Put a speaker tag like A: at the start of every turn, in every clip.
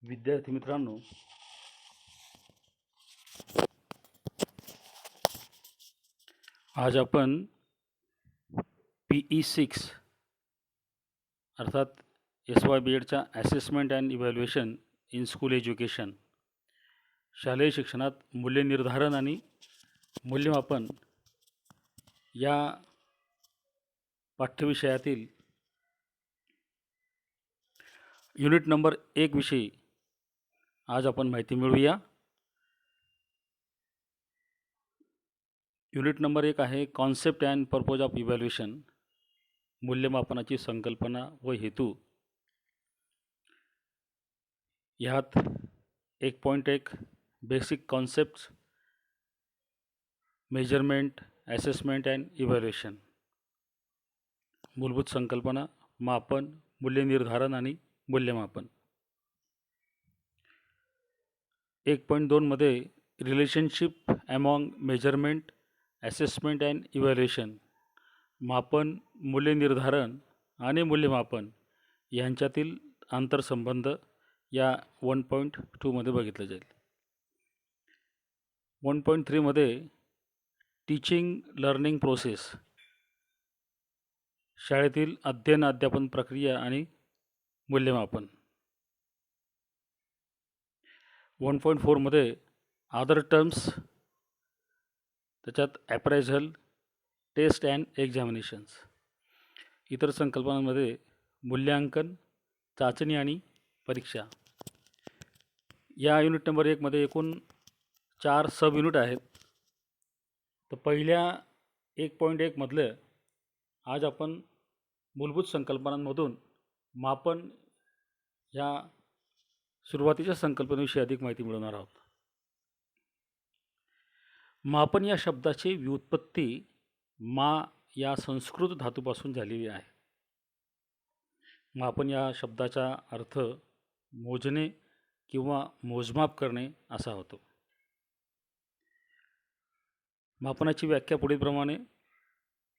A: विद्यार्थी मित्रांनो, आज आपण PE6 अर्थात SY-B.Edच्या assessment and evaluation in school education, शालेय शिक्षणात मूल्यनिर्धारण आणि मूल्यमापन या पाठ्यविषयातील युनिट नंबर 1 विषयी आज आपण माहिती मिळवूया. युनिट नंबर 1 आहे concept and purpose of evaluation, मूल्यमापनाची संकल्पना व हेतू. ह्यात 1.1 basic concepts, measurement, assessment and evaluation, मूलभूत संकल्पना, मापन, मूल्यनिर्धारण आणि मूल्यमापन. 1.2 मध्ये relationship among measurement, assessment and evaluation, मापन, मूल्यनिर्धारण आणि मूल्यमापन यांच्यातील आंतरसंबंध या 1.2 मध्ये बघितलं जाईल. 1.3 मध्ये टीचिंग लर्निंग प्रोसेस, शाळेतील अध्ययन अध्यापन प्रक्रिया आणि मूल्यमापन. 1.4 मध्ये अदर टर्म्स, त्याच्यात ॲप्रायझल, टेस्ट अँड एक्झामिनेशन्स. इतर संकल्पनांमध्ये मूल्यांकन, चाचणी आणि परीक्षा. या युनिट नंबर 1 मध्ये एकूण 4 सब युनिट आहेत. तर पहिल्या 1.1 मधलं आज आपण मूलभूत संकल्पनांमधून मापन ह्या सुरुवातीच्या संकल्पनेविषयी अधिक माहिती मिळवणार आहोत. मापन या शब्दाची व्युत्पत्ती मा या संस्कृत धातूपासून झालेली आहे. मापन या शब्दाचा अर्थ मोजणे किंवा मोजमाप करणे असा होतो. मापनाची व्याख्या पुढीलप्रमाणे: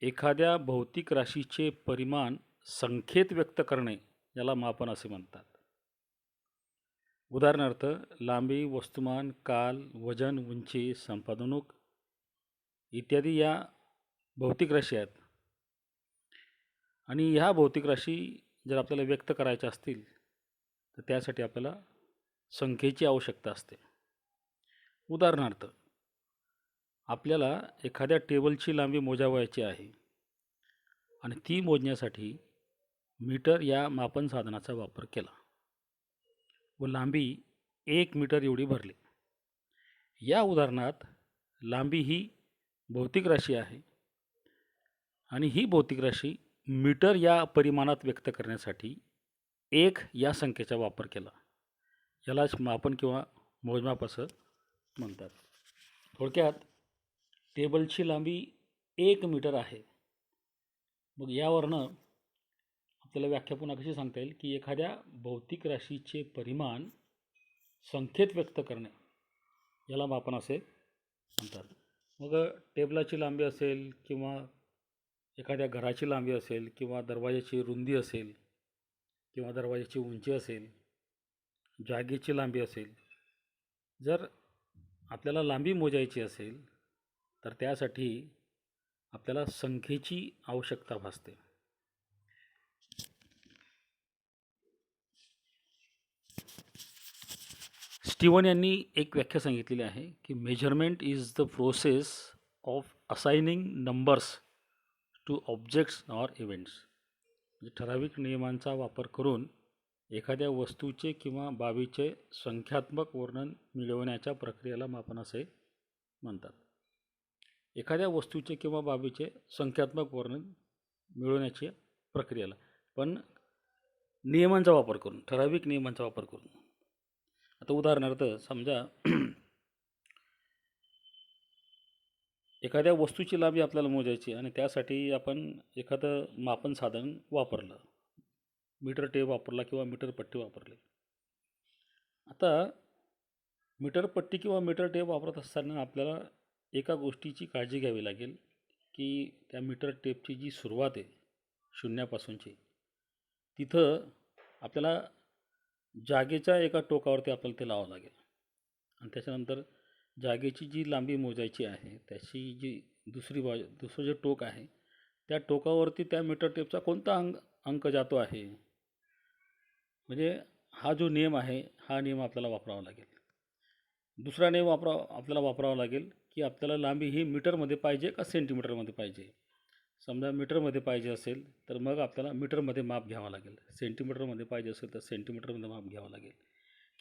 A: एखाद्या भौतिक राशीचे परिमाण संख्येत व्यक्त करणे याला मापन असे म्हणतात. उदाहरणार्थ, लांबी, वस्तुमान, काल, वजन, उंची, संपादनूक इत्यादी या भौतिक राशी आहेत. आणि ह्या भौतिक राशी जर आपल्याला व्यक्त करायच्या असतील तर त्यासाठी आपल्याला संख्येची आवश्यकता असते. उदाहरणार्थ, आपल्याला एखाद्या टेबलची लांबी मोजावयाची आहे आणि ती मोजण्यासाठी मीटर या मापन साधनाचा वापर केला व लांबी 1 मीटर एवढी भरली. या उदाहरणात लांबी ही भौतिक राशी आहे आणि ही भौतिक राशी मीटर या परिमाणात व्यक्त करण्यासाठी 1 या संख्येचा वापर केला. यालाच मापन किंवा मोजमाप असं म्हणतात. थोडक्यात टेबलची लांबी 1 मीटर आहे. मग यावरनं आपल्याला व्याख्या पुन्हा कशी सांगता येईल की एखाद्या भौतिक राशीचे परिमाण संख्येत व्यक्त करणे याला मापन असे म्हणतात. मग टेबलाची लांबी असेल किंवा एखाद्या घराची लांबी असेल किंवा दरवाजाची रुंदी असेल किंवा दरवाजाची उंची असेल, जागेची लांबी असेल, जर आपल्याला लांबी मोजायची असेल तर त्यासाठी आपल्याला संख्येची आवश्यकता भासते. स्टीवन यांनी एक व्याख्या सांगितलेली आहे की measurement is the process of assigning numbers two objects or events. म्हणजे ठराविक नियमांचा वापर करून एखाद्या वस्तूचे किंवा बाबीचे संख्यात्मक वर्णन मिळवण्याच्या प्रक्रियेला मापन असे म्हणतात. एखाद्या वस्तूचे किंवा बाबीचे संख्यात्मक वर्णन मिळवण्याच्या प्रक्रियेला, पण नियमांचा वापर करून, ठराविक नियमांचा वापर करून. आता उदाहरणार्थ समजा एखाद्या वस्तूची लांबी आपल्याला मोजायची आणि त्यासाठी आपण एखादं मापन साधन वापरलं, मीटर टेप वापरला किंवा मीटर पट्टी वापरली. आता मीटर पट्टी किंवा मीटर टेप वापरत असताना आपल्याला एका गोष्टीची काळजी घ्यावी लागेल की त्या मीटर टेपची जी सुरुवात आहे शून्यापासूनची, तिथं आपल्याला जागेच्या एका टोकावरती आपल्याला ते लावावं लागेल आणि त्याच्यानंतर जागेची जी लांबी मोजायची आहे त्याची जी दुसरं जे टोक आहे त्या टोकावरती त्या मीटर टेपचा कोणता अंक जातो आहे, म्हणजे हा जो नियम आहे हा नियम आपल्याला वापरावा लागेल. दुसरा नियम आपल्याला वापरावा लागेल की आपल्याला लांबी ही मीटरमध्ये पाहिजे का सेंटीमीटरमध्ये पाहिजे. समजा मीटरमध्ये पाहिजे असेल तर मग आपल्याला मीटरमध्ये माप घ्यावं लागेल, सेंटीमीटरमध्ये पाहिजे असेल तर सेंटीमीटरमध्ये माप घ्यावं लागेल,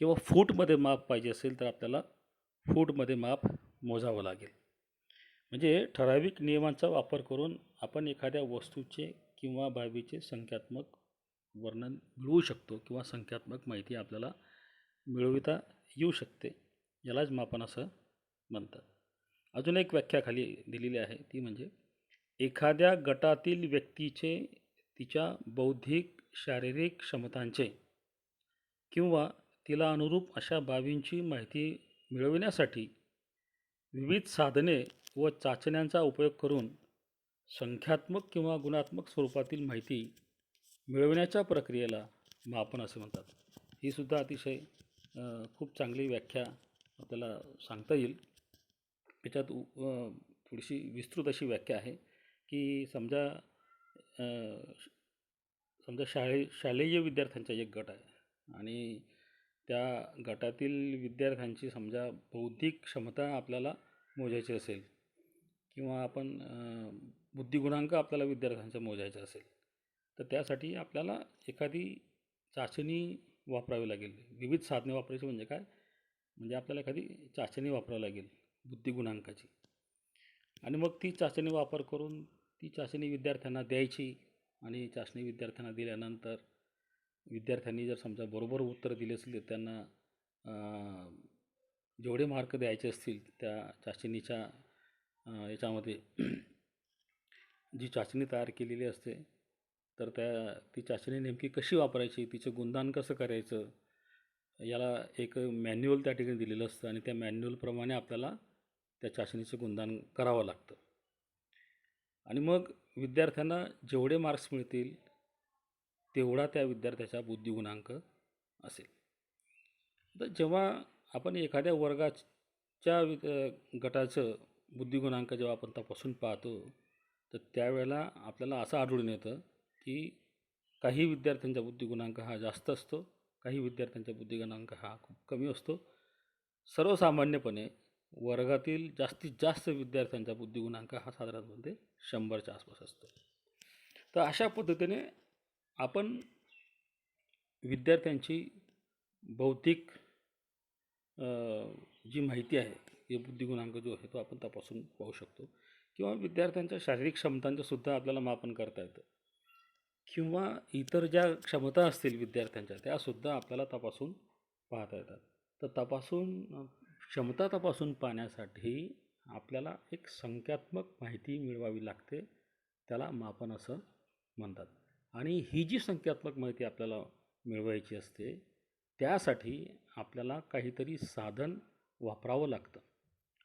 A: किंवा फूटमध्ये माप पाहिजे असेल तर आपल्याला फूटमध्ये माप मोजावं लागेल. म्हणजे ठराविक नियमांचा वापर करून आपण एखाद्या वस्तूचे किंवा बाबीचे संख्यात्मक वर्णन मिळवू शकतो किंवा संख्यात्मक माहिती आपल्याला मिळविता येऊ शकते. यालाच मापन असं म्हणतात. अजून एक व्याख्या खाली दिलेली आहे ती म्हणजे एखाद्या गटातील व्यक्तीचे तिच्या बौद्धिक शारीरिक क्षमतांचे किंवा तिला अनुरूप अशा बाबींची माहिती मिळविण्यासाठी विविध साधने व चाचण्यांचा उपयोग करून संख्यात्मक किंवा गुणात्मक स्वरूपातील माहिती मिळविण्याच्या प्रक्रियेला मापन असे म्हणतात. ही सुद्धा अतिशय खूप चांगली व्याख्या आपल्याला सांगता येईल. त्याच्यात थोडीशी विस्तृत अशी व्याख्या आहे की समजा शालेय विद्यार्थ्यांचा एक गट आहे आणि त्या गटातील विद्यार्थ्यांची समजा बौद्धिक क्षमता आपल्याला मोजायची असेल किंवा आपण बुद्धिगुणांक आपल्याला विद्यार्थ्यांचा मोजायचा असेल तर त्यासाठी आपल्याला एखादी चाचणी वापरावी लागेल. विविध साधने वापरायची म्हणजे काय, म्हणजे आपल्याला एखादी चाचणी वापरावी लागेल बुद्धिगुणांकाची आणि मग ती चाचणी वापर करून ती चाचणी विद्यार्थ्यांना द्यायची आणि चाचणी विद्यार्थ्यांना दिल्यानंतर विद्यार्थ्यांनी जर समजा बरोबर उत्तर दिले असेल तर त्यांना जेवढे मार्क द्यायचे असतील त्या चाचणीच्या याच्यामध्ये जी चाचणी तयार केलेली असते तर ती चाचणी नेमकी कशी वापरायची, तिचं गुणदान कसं करायचं, याला एक मॅन्युअल त्या ठिकाणी दिलेलं असतं आणि त्या मॅन्युअलप्रमाणे आपल्याला त्या चाचणीचं गुणदान करावं लागतं. आणि मग विद्यार्थ्यांना जेवढे मार्क्स मिळतील तेवढा त्या विद्यार्थ्याचा बुद्धिगुणांक असेल. तर जेव्हा आपण एखाद्या वर्गाच्या गटाचं बुद्धिगुणांक जेव्हा आपण तपासून पाहतो तर त्यावेळेला आपल्याला असं आढळून येतं की काही विद्यार्थ्यांचा बुद्धिगुणांक हा जास्त असतो, काही विद्यार्थ्यांचा बुद्धिगुणांक हा खूप कमी असतो. सर्वसामान्यपणे वर्गातील जास्तीत जास्त विद्यार्थ्यांचा बुद्धिगुणांक हा साधारणपणे 100च्या आसपास असतो. तर अशा पद्धतीने आपण विद्यार्थ्यांची बौद्धिक जी माहिती आहे हे बुद्धिगुणांक जो आहे तो आपण तपासून पाहू शकतो किंवा विद्यार्थ्यांच्या शारीरिक क्षमतांचं सुद्धा आपल्याला मापन करता येतं किंवा इतर ज्या क्षमता असतील विद्यार्थ्यांच्या त्यासुद्धा आपल्याला तपासून पाहता येतात. तर क्षमता तपासून पाहण्यासाठी आपल्याला एक संख्यात्मक माहिती मिळवावी लागते, त्याला मापन असं म्हणतात. आणि ही जी संख्यात्मक माहिती आपल्याला मिळवायची असते त्यासाठी आपल्याला काहीतरी साधन वापरावं लागतं.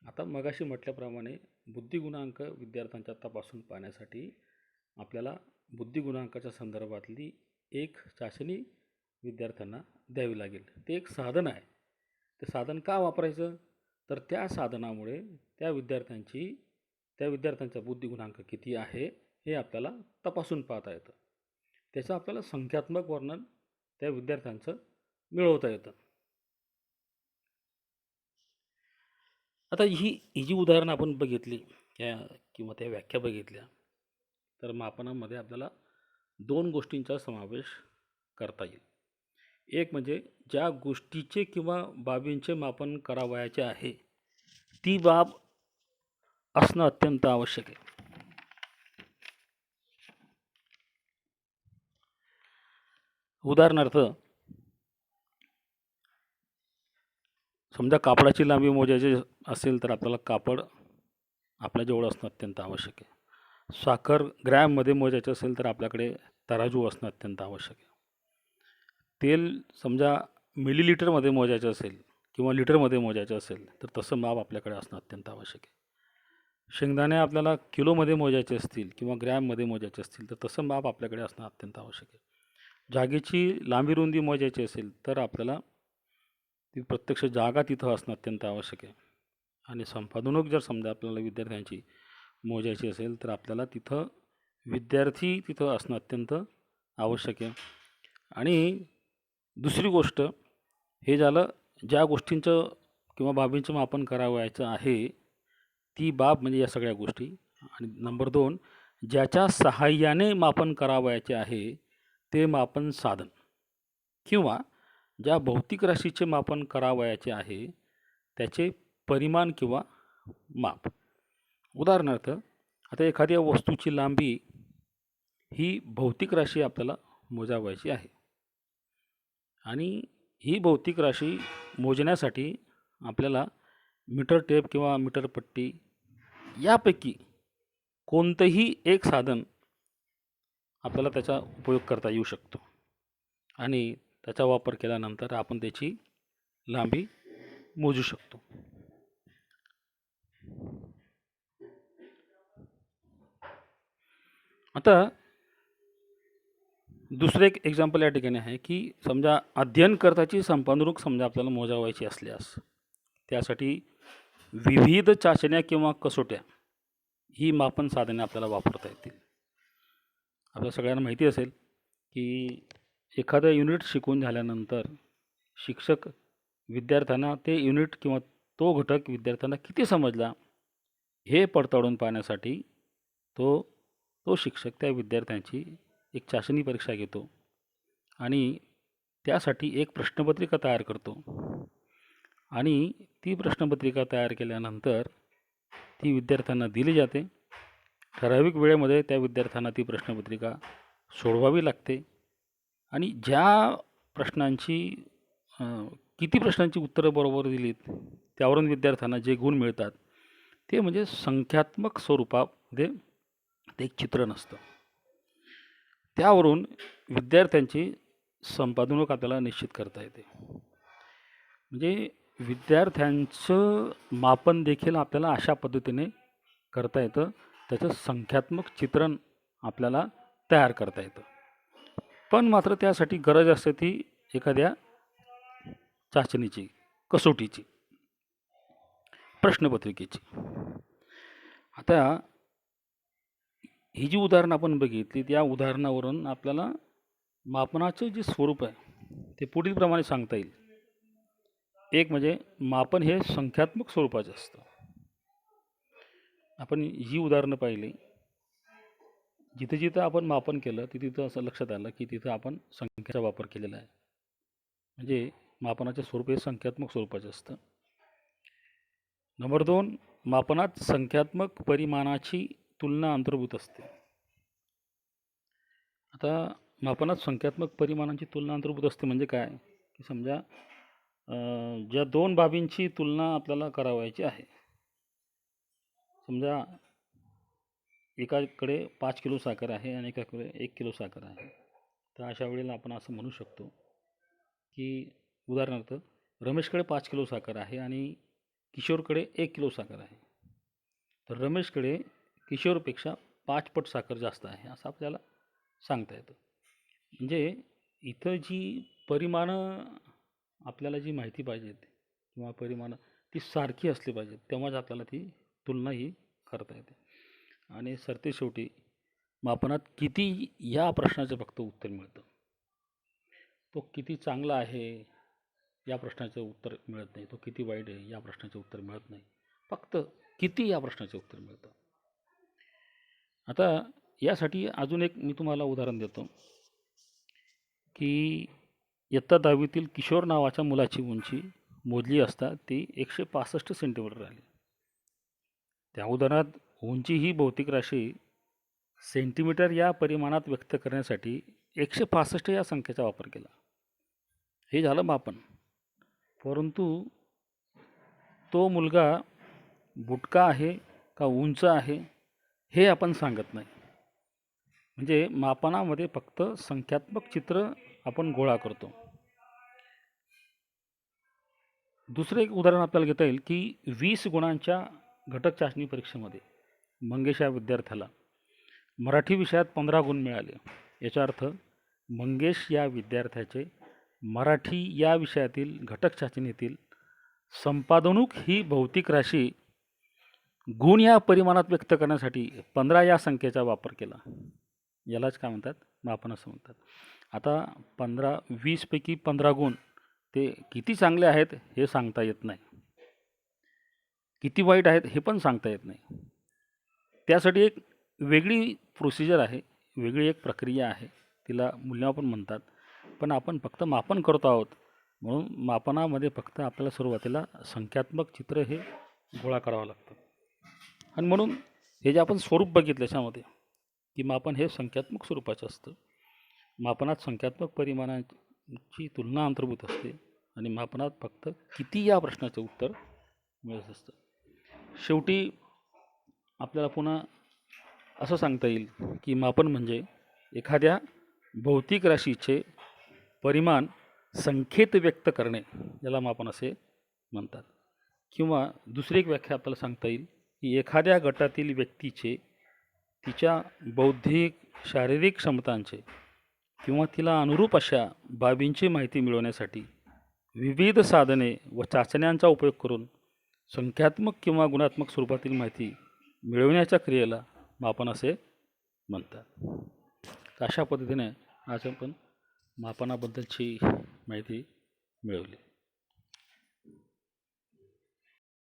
A: आता मगाशी म्हटल्याप्रमाणे बुद्धिगुणांक विद्यार्थ्यांच्या तपासून पाहण्यासाठी आपल्याला बुद्धिगुणांकाच्या संदर्भातली एक चाचणी विद्यार्थ्यांना द्यावी लागेल. ते एक साधन आहे. ते साधन का वापरायचं, तर त्या साधनामुळे त्या विद्यार्थ्यांचा बुद्धिगुणांक किती आहे हे आपल्याला तपासून पाहता येतं. त्याचं आपल्याला संख्यात्मक वर्णन त्या विद्यार्थ्यांचं मिळवता येतं. आता ही जी उदाहरणं आपण बघितली किंवा त्या व्याख्या बघितल्या तर मापनामध्ये आपल्याला 2 गोष्टींचा समावेश करता येईल. एक म्हणजे ज्या गोष्टीचे किंवा बाबींचे मापन करावयाचे आहे ती बाब असणं अत्यंत आवश्यक आहे. उदाहरणार्थ समजा कापडाची लांबी मोजायची असेल तर आपल्याला कापड आपल्याजवळ असणं अत्यंत आवश्यक आहे. साखर ग्रॅममध्ये मोजायचं असेल तर आपल्याकडे तराजू असणं अत्यंत आवश्यक आहे. तेल समजा मिलीलिटरमध्ये मोजायचं असेल किंवा लिटरमध्ये मोजायचं असेल तर तसं माप आपल्याकडे असणं अत्यंत आवश्यक आहे. शेंगदाणे आपल्याला किलोमध्ये मोजायचे असतील किंवा ग्रॅममध्ये मोजायचे असतील तर तसं माप आपल्याकडे असणं अत्यंत आवश्यक आहे. जागेची लांबी रुंदी मोजायची असेल तर आपल्याला ती प्रत्यक्ष जागा तिथं असणं अत्यंत आवश्यक आहे. आणि संपादनूक जर समजा आपल्याला विद्यार्थ्यांची मोजायची असेल तर आपल्याला तिथं विद्यार्थी तिथं असणं अत्यंत आवश्यक आहे. आणि दुसरी गोष्ट, हे झालं ज्या गोष्टींचं किंवा बाबींचं मापन करावयाचं आहे ती बाब म्हणजे या सगळ्या गोष्टी. आणि नंबर 2, ज्याच्या सहाय्याने मापन करावयाचे आहे ते मापन साधन किंवा ज्या भौतिक राशीचे मापन करावयाचे आहे त्याचे परिमाण किंवा माप. उदाहरणार्थ, आता एखाद्या वस्तूची लांबी ही भौतिक राशी आपल्याला मोजावयाची आहे आणि ही भौतिक राशी मोजण्यासाठी आपल्याला मीटर टेप किंवा मीटर पट्टी यापैकी कोणतंही एक साधन आपल्याला त्याचा उपयोग करता येऊ शकतो आणि त्याचा वापर केल्यानंतर आपण त्याची लांबी मोजू शकतो. आता दुसरं एक एक्झाम्पल या ठिकाणी आहे की समजा अध्ययनकर्त्याची संपादनूक समजा आपल्याला मोजावायची असल्यास त्यासाठी विविध चाचण्या किंवा कसोट्या ही मापन साधने आपल्याला वापरता येतील. आपल्या सगळ्यांना माहिती असेल की एखादं युनिट शिकून झाल्यानंतर शिक्षक विद्यार्थ्यांना ते युनिट किंवा तो घटक विद्यार्थ्यांना किती समजला हे पडताळून पाहण्यासाठी तो शिक्षक त्या विद्यार्थ्यांची एक चाचणी परीक्षा घेतो आणि त्यासाठी एक प्रश्नपत्रिका तयार करतो आणि ती प्रश्नपत्रिका तयार केल्यानंतर ती विद्यार्थ्यांना दिली जाते. ठराविक वेळेमध्ये त्या विद्यार्थ्यांना ती प्रश्नपत्रिका सोडवावी लागते आणि ज्या प्रश्नांची किती प्रश्नांची उत्तरं बरोबर दिलीत त्यावरून विद्यार्थ्यांना जे गुण मिळतात ते म्हणजे संख्यात्मक स्वरूपामध्ये ते एक चित्र नसतं. त्यावरून विद्यार्थ्यांची संपादनूक आपल्याला निश्चित करता येते. म्हणजे विद्यार्थ्यांचं मापन देखील आपल्याला अशा पद्धतीने करता येतं. त्याचं संख्यात्मक चित्रण आपल्याला तयार करता येतं. पण मात्र त्यासाठी गरज असते ती एखाद्या चाचणीची, कसोटीची, प्रश्नपत्रिकेची. आता ही जी उदाहरणं आपण बघितली त्या उदाहरणावरून आपल्याला मापनाचं जे स्वरूप आहे ते पुढील प्रमाणे सांगता येईल. एक म्हणजे मापन हे संख्यात्मक स्वरूपाचं असतं. आपण ही उदाहरणं पाहिली, जिथे जिथं आपण मापन केलं तिथं असं लक्षात आलं की तिथं आपण संख्येचा वापर केलेला आहे. म्हणजे मापनाचे स्वरूप हे संख्यात्मक स्वरूपाचं असतं. नंबर 2, मापनात संख्यात्मक परिमाणाची तुलना अंतर्भूत असते. आता मापनात संख्यात्मक परिमाणांची तुलना अंतर्भूत असते म्हणजे काय की समजा ज्या 2 बाबींची तुलना आपल्याला करावयाची आहे. समजा एकाकडे 5 किलो साखर आहे आणि एकाकडे 1 किलो साखर आहे. तर अशा वेळेला आपण असं म्हणू शकतो की उदाहरणार्थ रमेशकडे 5 किलो साखर आहे आणि किशोरकडे 1 किलो साखर आहे. तर रमेशकडे किशोरपेक्षा 5 पट साखर जास्त आहे असं आपल्याला सांगता येतं. म्हणजे इथं जी परिमाणं आपल्याला जी माहिती पाहिजेत किंवा परिमाणं ती सारखी असली पाहिजेत तेव्हाच आपल्याला ती तुलना ही करता येते. आणि सरतेशेवटी मापनात किती या प्रश्नाचं फक्त उत्तर मिळतं. तो किती चांगला आहे या प्रश्नाचं उत्तर मिळत नाही. तो किती वाईट आहे या प्रश्नाचं उत्तर मिळत नाही. फक्त किती या प्रश्नाचं उत्तर मिळतं. आता यासाठी अजून एक मी तुम्हाला उदाहरण देतो की इयत्ता 10वीतील किशोर नावाच्या मुलाची उंची मोजली असता ती 165 सेंटीमीटर आली. त्या उदाहरणात उंची ही भौतिक राशी सेंटीमीटर या परिमाणात व्यक्त करण्यासाठी 165 या संख्येचा वापर केला. हे झालं मापन. परंतु तो मुलगा बुटका आहे का उंच आहे हे आपण सांगत नाही. म्हणजे मापनामध्ये फक्त संख्यात्मक चित्र आपण गोळा करतो. दुसरं एक उदाहरण आपल्याला घेता येईल की 20 गुणांच्या घटक चाचणी परीक्षेमध्ये मंगेश या विद्यार्थ्याला मराठी विषयात 15 गुण मिळाले. याचा अर्थ मंगेश या विद्यार्थ्याचे मराठी या विषयातील घटक चाचणीतील संपादनूक ही भौतिक राशी गुण या परिमाणात व्यक्त करण्यासाठी 15 या संख्येचा वापर केला. यालाच काय म्हणतात? मापन असं म्हणतात. आता 20 पैकी 15 गुण ते किती चांगले आहेत हे सांगता येत नाही, किती वाईट आहेत हे पण सांगता येत नाही. त्यासाठी एक वेगळी प्रोसिजर आहे, वेगळी एक प्रक्रिया आहे, तिला मूल्यमापन म्हणतात. पण आपण फक्त मापन करतो आहोत, म्हणून मापनामध्ये फक्त आपल्याला सुरुवातीला संख्यात्मक चित्र हे गोळा करावं लागतं. आणि म्हणून हे जे आपण स्वरूप बघितलं याच्यामध्ये की मापन हे संख्यात्मक स्वरूपाचं असतं. मापनात संख्यात्मक परिमाणांची तुलना अंतर्भूत असते आणि मापनात फक्त किती या प्रश्नाचं उत्तर मिळत असतं. शेवटी आपल्याला पुन्हा असं सांगता येईल की मापन म्हणजे एखाद्या भौतिक राशीचे परिमाण संख्येत व्यक्त करणे, याला मापन असे म्हणतात. किंवा दुसरी एक व्याख्या आपल्याला सांगता येईल की एखाद्या गटातील व्यक्तीचे तिच्या बौद्धिक शारीरिक क्षमतांचे किंवा तिला अनुरूप अशा बाबींची माहिती मिळवण्यासाठी विविध साधने व चाचण्यांचा उपयोग करून संख्यात्मक किंवा गुणात्मक स्वरूपातील माहिती मिळवण्याच्या क्रियेला मापन असे म्हणतात. अशा पद्धतीने आज आपण मापनाबद्दलची माहिती मिळवली.